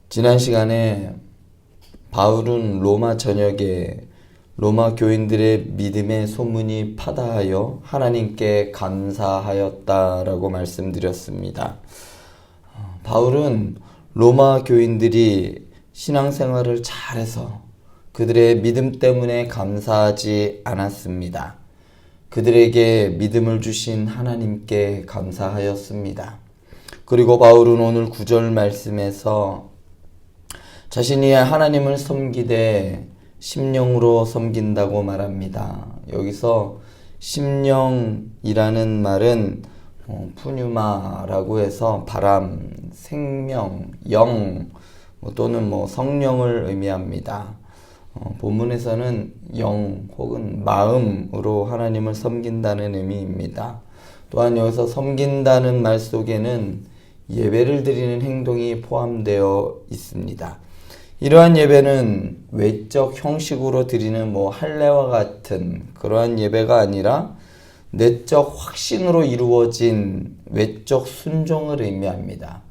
지난 시간에 바울은 로마 전역에 로마 교인들의 믿음의 소문이 파다하여 하나님께 감사하였다라고 말씀드렸습니다. 바울은 로마 교인들이 신앙생활을 잘해서 그들의 믿음 때문에 감사하지 않았습니다. 그들에게 믿음을 주신 하나님께 감사하였습니다. 그리고 바울은 오늘 9절 말씀에서 자신이 하나님을 섬기되 심령으로 섬긴다고 말합니다. 여기서 심령이라는 말은 푸뉴마라고 해서 바람, 생명, 영 또는 성령을 의미합니다. 본문에서는 영 혹은 마음으로 하나님을 섬긴다는 의미입니다. 또한 여기서 섬긴다는 말 속에는 예배를 드리는 행동이 포함되어 있습니다. 이러한 예배는 외적 형식으로 드리는 할례와 같은 그러한 예배가 아니라 내적 확신으로 이루어진 외적 순종을 의미합니다.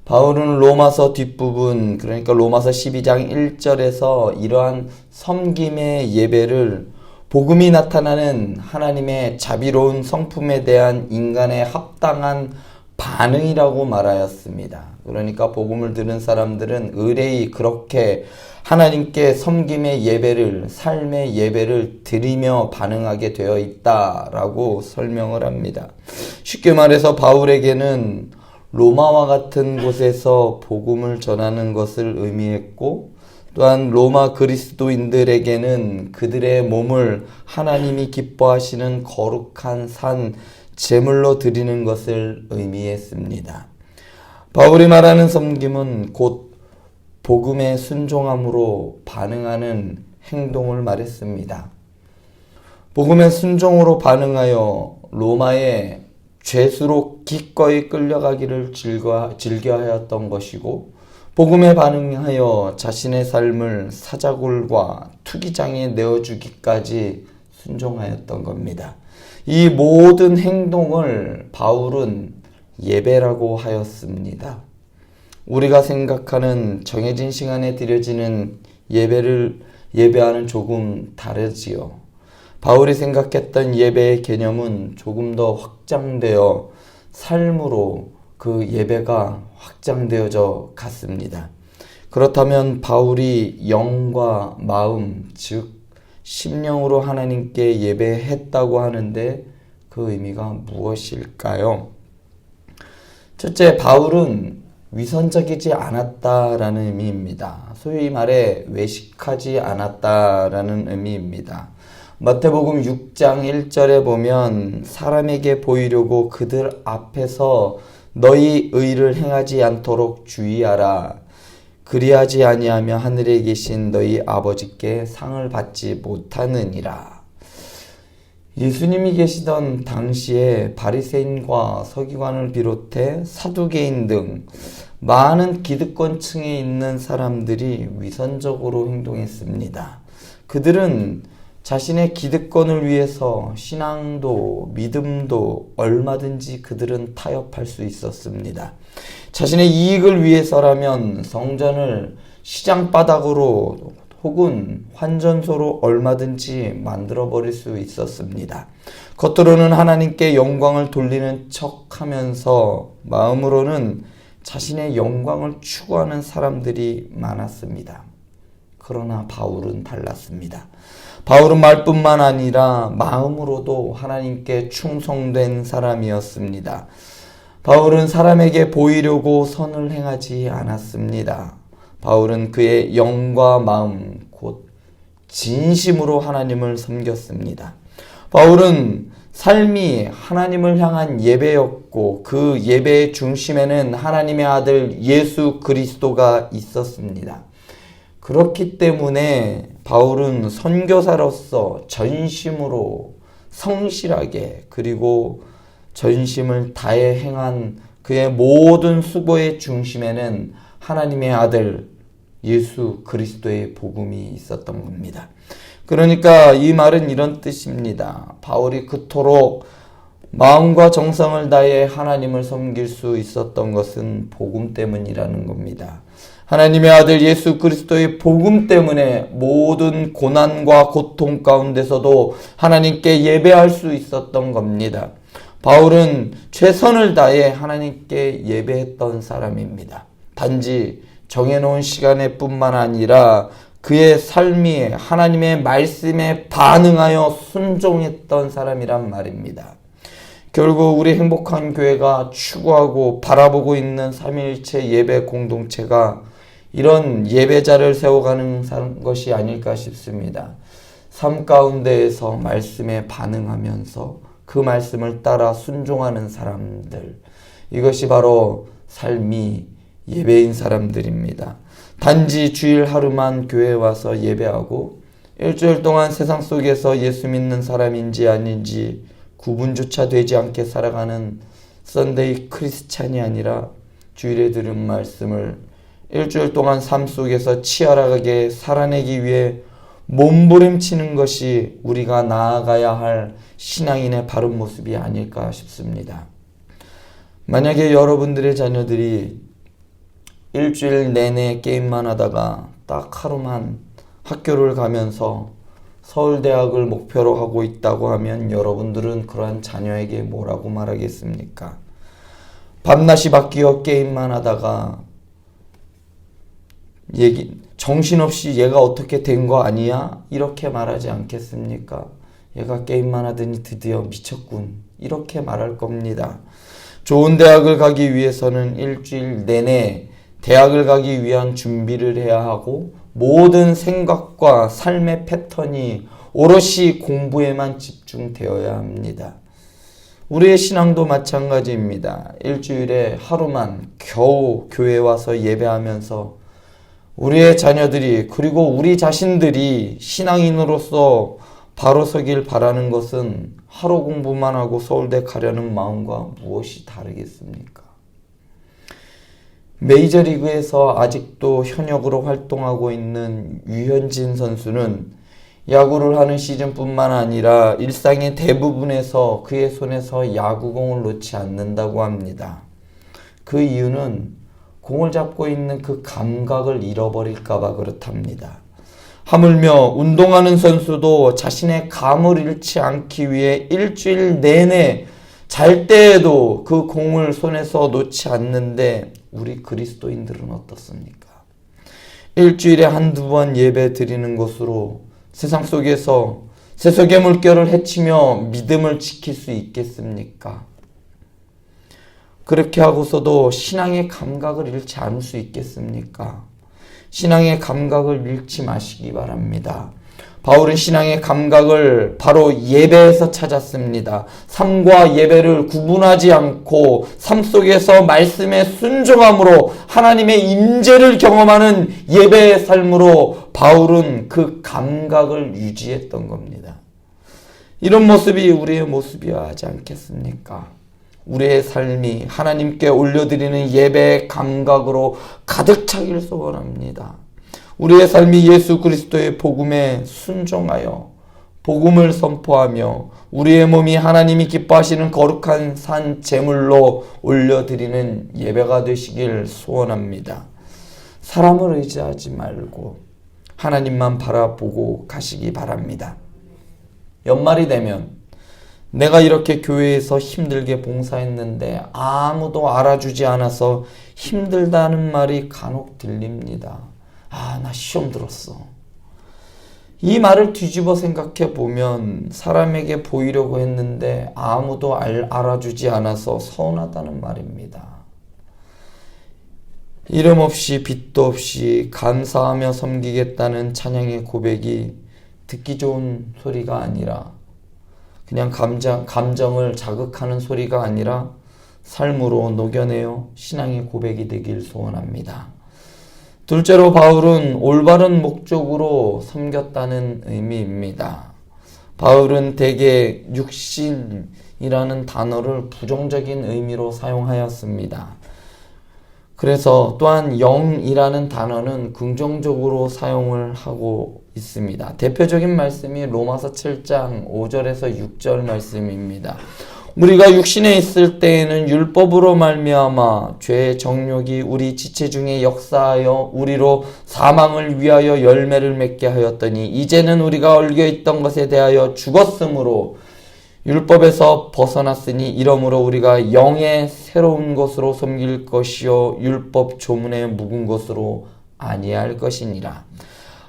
바울은 로마서 뒷부분, 그러니까 로마서 12장 1절에서 이러한 섬김의 예배를 복음이 나타나는 하나님의 자비로운 성품에 대한 인간의 합당한 반응이라고 말하였습니다. 그러니까 복음을 들은 사람들은 의뢰이 그렇게 하나님께 섬김의 예배를, 삶의 예배를 드리며 반응하게 되어 있다라고 설명을 합니다. 쉽게 말해서 바울에게는 로마와 같은 곳에서 복음을 전하는 것을 의미했고, 또한 로마 그리스도인들에게는 그들의 몸을 하나님이 기뻐하시는 거룩한 산 제물로 드리는 것을 의미했습니다. 바울이 말하는 섬김은 곧 복음의 순종함으로 반응하는 행동을 말했습니다. 복음의 순종으로 반응하여 로마의 죄수로 기꺼이 끌려가기를 즐겨하였던 것이고, 복음에 반응하여 자신의 삶을 사자굴과 투기장에 내어주기까지 순종하였던 겁니다. 이 모든 행동을 바울은 예배라고 하였습니다. 우리가 생각하는 정해진 시간에 드려지는 예배와는 조금 다르지요. 바울이 생각했던 예배의 개념은 조금 더 확장되어 삶으로 그 예배가 확장되어져 갔습니다. 그렇다면 바울이 영과 마음, 즉 심령으로 하나님께 예배했다고 하는데 그 의미가 무엇일까요? 첫째, 바울은 위선적이지 않았다라는 의미입니다. 소위 말해 외식하지 않았다라는 의미입니다. 마태복음 6장 1절에 보면 사람에게 보이려고 그들 앞에서 너희 의를 행하지 않도록 주의하라. 그리하지 아니하며 하늘에 계신 너희 아버지께 상을 받지 못하느니라. 예수님이 계시던 당시에 바리새인과 서기관을 비롯해 사두개인 등 많은 기득권층에 있는 사람들이 위선적으로 행동했습니다. 그들은 자신의 기득권을 위해서 신앙도 믿음도 얼마든지 그들은 타협할 수 있었습니다. 자신의 이익을 위해서라면 성전을 시장바닥으로 혹은 환전소로 얼마든지 만들어버릴 수 있었습니다. 겉으로는 하나님께 영광을 돌리는 척하면서 마음으로는 자신의 영광을 추구하는 사람들이 많았습니다. 그러나 바울은 달랐습니다. 바울은 말뿐만 아니라 마음으로도 하나님께 충성된 사람이었습니다. 바울은 사람에게 보이려고 선을 행하지 않았습니다. 바울은 그의 영과 마음, 곧 진심으로 하나님을 섬겼습니다. 바울은 삶이 하나님을 향한 예배였고 그 예배의 중심에는 하나님의 아들 예수 그리스도가 있었습니다. 그렇기 때문에 바울은 선교사로서 전심으로 성실하게 그리고 전심을 다해 행한 그의 모든 수고의 중심에는 하나님의 아들 예수 그리스도의 복음이 있었던 겁니다. 그러니까 이 말은 이런 뜻입니다. 바울이 그토록 마음과 정성을 다해 하나님을 섬길 수 있었던 것은 복음 때문이라는 겁니다. 하나님의 아들 예수 그리스도의 복음 때문에 모든 고난과 고통 가운데서도 하나님께 예배할 수 있었던 겁니다. 바울은 최선을 다해 하나님께 예배했던 사람입니다. 단지 정해놓은 시간에 뿐만 아니라 그의 삶이 하나님의 말씀에 반응하여 순종했던 사람이란 말입니다. 결국 우리 행복한 교회가 추구하고 바라보고 있는 삼위일체 예배 공동체가 이런 예배자를 세워가는 것이 아닐까 싶습니다. 삶 가운데에서 말씀에 반응하면서 그 말씀을 따라 순종하는 사람들, 이것이 바로 삶이 예배인 사람들입니다. 단지 주일 하루만 교회에 와서 예배하고 일주일 동안 세상 속에서 예수 믿는 사람인지 아닌지 구분조차 되지 않게 살아가는 썬데이 크리스찬이 아니라 주일에 들은 말씀을 일주일 동안 삶 속에서 치열하게 살아내기 위해 몸부림치는 것이 우리가 나아가야 할 신앙인의 바른 모습이 아닐까 싶습니다. 만약에 여러분들의 자녀들이 일주일 내내 게임만 하다가 딱 하루만 학교를 가면서 서울대학을 목표로 하고 있다고 하면 여러분들은 그러한 자녀에게 뭐라고 말하겠습니까? 밤낮이 바뀌어 게임만 하다가 정신없이 얘가 어떻게 된 거 아니야? 이렇게 말하지 않겠습니까? 얘가 게임만 하더니 드디어 미쳤군. 이렇게 말할 겁니다. 좋은 대학을 가기 위해서는 일주일 내내 대학을 가기 위한 준비를 해야 하고 모든 생각과 삶의 패턴이 오롯이 공부에만 집중되어야 합니다. 우리의 신앙도 마찬가지입니다. 일주일에 하루만 겨우 교회에 와서 예배하면서 우리의 자녀들이 그리고 우리 자신들이 신앙인으로서 바로 서길 바라는 것은 하루 공부만 하고 서울대 가려는 마음과 무엇이 다르겠습니까? 메이저리그에서 아직도 현역으로 활동하고 있는 유현진 선수는 야구를 하는 시즌뿐만 아니라 일상의 대부분에서 그의 손에서 야구공을 놓지 않는다고 합니다. 그 이유는 공을 잡고 있는 그 감각을 잃어버릴까봐 그렇답니다. 하물며 운동하는 선수도 자신의 감을 잃지 않기 위해 일주일 내내 잘 때에도 그 공을 손에서 놓지 않는데 우리 그리스도인들은 어떻습니까? 일주일에 한두 번 예배 드리는 것으로 세상 속에서 세속의 물결을 헤치며 믿음을 지킬 수 있겠습니까? 그렇게 하고서도 신앙의 감각을 잃지 않을 수 있겠습니까? 신앙의 감각을 잃지 마시기 바랍니다. 바울은 신앙의 감각을 바로 예배에서 찾았습니다. 삶과 예배를 구분하지 않고 삶 속에서 말씀에 순종함으로 하나님의 임재를 경험하는 예배의 삶으로 바울은 그 감각을 유지했던 겁니다. 이런 모습이 우리의 모습이어야 하지 않겠습니까? 우리의 삶이 하나님께 올려드리는 예배의 감각으로 가득 차기를 소원합니다. 우리의 삶이 예수 그리스도의 복음에 순종하여 복음을 선포하며 우리의 몸이 하나님이 기뻐하시는 거룩한 산 제물로 올려드리는 예배가 되시길 소원합니다. 사람을 의지하지 말고 하나님만 바라보고 가시기 바랍니다. 연말이 되면 내가 이렇게 교회에서 힘들게 봉사했는데 아무도 알아주지 않아서 힘들다는 말이 간혹 들립니다. 나 시험 들었어. 이 말을 뒤집어 생각해 보면 사람에게 보이려고 했는데 아무도 알아주지 않아서 서운하다는 말입니다. 이름 없이 빚도 없이 감사하며 섬기겠다는 찬양의 고백이 듣기 좋은 소리가 아니라 그냥 감정을 자극하는 소리가 아니라 삶으로 녹여내어 신앙의 고백이 되길 소원합니다. 둘째로 바울은 올바른 목적으로 섬겼다는 의미입니다. 바울은 대개 육신이라는 단어를 부정적인 의미로 사용하였습니다. 그래서 또한 영이라는 단어는 긍정적으로 사용을 하고 있습니다. 대표적인 말씀이 로마서 7장 5절에서 6절 말씀입니다. 우리가 육신에 있을 때에는 율법으로 말미암아 죄의 정욕이 우리 지체 중에 역사하여 우리로 사망을 위하여 열매를 맺게 하였더니 이제는 우리가 얽혀 있던 것에 대하여 죽었으므로 율법에서 벗어났으니 이러므로 우리가 영의 새로운 것으로 섬길 것이요 율법 조문에 묵은 것으로 아니할 것이니라.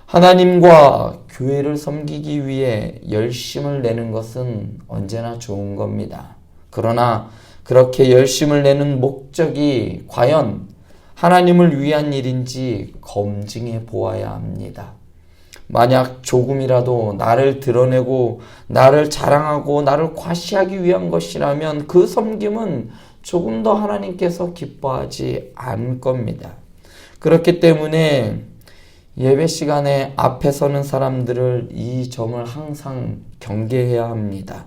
하나님과 교회를 섬기기 위해 열심을 내는 것은 언제나 좋은 겁니다. 그러나 그렇게 열심을 내는 목적이 과연 하나님을 위한 일인지 검증해 보아야 합니다. 만약 조금이라도 나를 드러내고 나를 자랑하고 나를 과시하기 위한 것이라면 그 섬김은 조금 더 하나님께서 기뻐하지 않을 겁니다. 그렇기 때문에 예배 시간에 앞에 서는 사람들을 이 점을 항상 경계해야 합니다.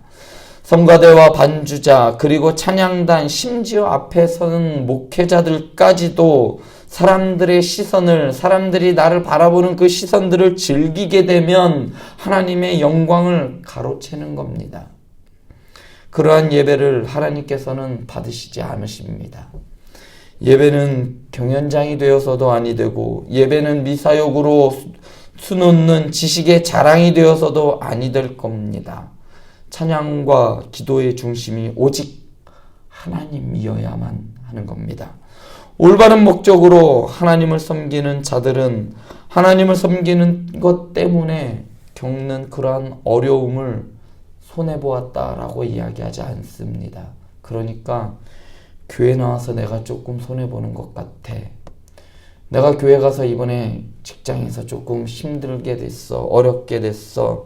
성가대와 반주자 그리고 찬양단 심지어 앞에 서는 목회자들까지도 사람들의 시선을 사람들이 나를 바라보는 그 시선들을 즐기게 되면 하나님의 영광을 가로채는 겁니다. 그러한 예배를 하나님께서는 받으시지 않으십니다. 예배는 경연장이 되어서도 아니 되고 예배는 미사역으로 수놓는 지식의 자랑이 되어서도 아니 될 겁니다. 찬양과 기도의 중심이 오직 하나님이어야만 하는 겁니다. 올바른 목적으로 하나님을 섬기는 자들은 하나님을 섬기는 것 때문에 겪는 그러한 어려움을 손해보았다라고 이야기하지 않습니다. 그러니까 교회 나와서 내가 조금 손해보는 것 같아. 내가 교회 가서 이번에 직장에서 조금 힘들게 됐어. 어렵게 됐어.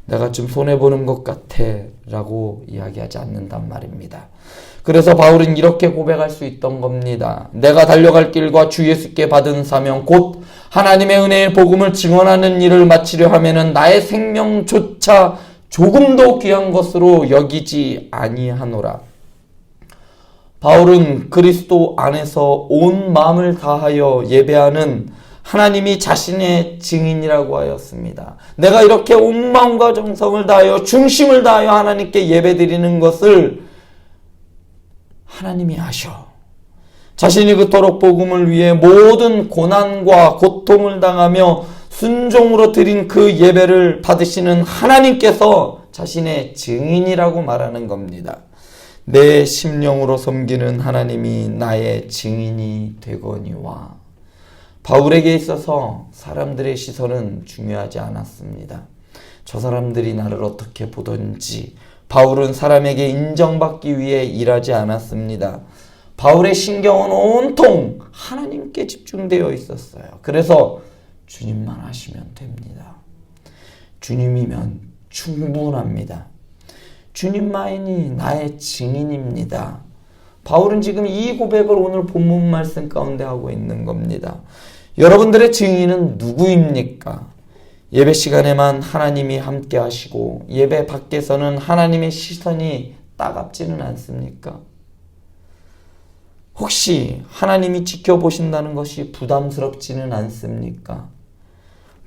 내가 좀 손해보는 것 같아. 라고 이야기하지 않는단 말입니다. 그래서 바울은 이렇게 고백할 수 있던 겁니다. 내가 달려갈 길과 주 예수께 받은 사명 곧 하나님의 은혜의 복음을 증언하는 일을 마치려 하면은 나의 생명조차 조금도 귀한 것으로 여기지 아니하노라. 바울은 그리스도 안에서 온 마음을 다하여 예배하는 하나님이 자신의 증인이라고 하였습니다. 내가 이렇게 온 마음과 정성을 다하여 중심을 다하여 하나님께 예배드리는 것을 하나님이 아셔. 자신이 그토록 복음을 위해 모든 고난과 고통을 당하며 순종으로 드린 그 예배를 받으시는 하나님께서 자신의 증인이라고 말하는 겁니다. 내 심령으로 섬기는 하나님이 나의 증인이 되거니와. 바울에게 있어서 사람들의 시선은 중요하지 않았습니다. 저 사람들이 나를 어떻게 보던지 바울은 사람에게 인정받기 위해 일하지 않았습니다. 바울의 신경은 온통 하나님께 집중되어 있었어요. 그래서 주님만 하시면 됩니다. 주님이면 충분합니다. 주님만이 나의 증인입니다. 바울은 지금 이 고백을 오늘 본문 말씀 가운데 하고 있는 겁니다. 여러분들의 증인은 누구입니까? 예배 시간에만 하나님이 함께 하시고 예배 밖에서는 하나님의 시선이 따갑지는 않습니까? 혹시 하나님이 지켜보신다는 것이 부담스럽지는 않습니까?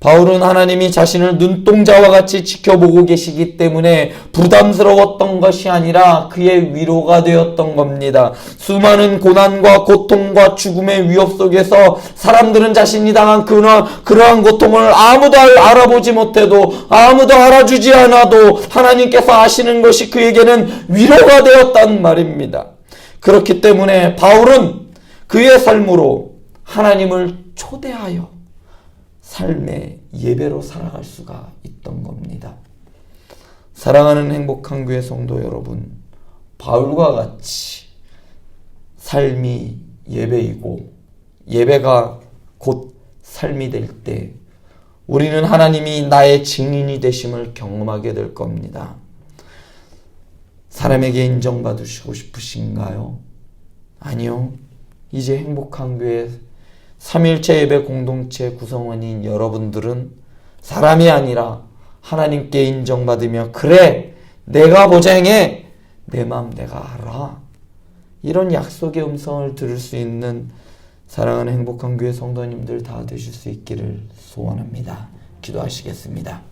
바울은 하나님이 자신을 눈동자와 같이 지켜보고 계시기 때문에 부담스러웠던 것이 아니라 그의 위로가 되었던 겁니다. 수많은 고난과 고통과 죽음의 위협 속에서 사람들은 자신이 당한 그러한 고통을 아무도 알아보지 못해도 아무도 알아주지 않아도 하나님께서 아시는 것이 그에게는 위로가 되었단 말입니다. 그렇기 때문에 바울은 그의 삶으로 하나님을 초대하여 삶의 예배로 살아갈 수가 있던 겁니다. 사랑하는 행복한 교회 성도 여러분, 바울과 같이 삶이 예배이고 예배가 곧 삶이 될 때 우리는 하나님이 나의 증인이 되심을 경험하게 될 겁니다. 사람에게 인정받으시고 싶으신가요? 아니요. 이제 행복한 교회 3일째 예배 공동체 구성원인 여러분들은 사람이 아니라 하나님께 인정받으며 그래 내가 보장해 내 마음 내가 알아 이런 약속의 음성을 들을 수 있는 사랑하는 행복한 교회 성도님들 다 되실 수 있기를 소원합니다. 기도하시겠습니다.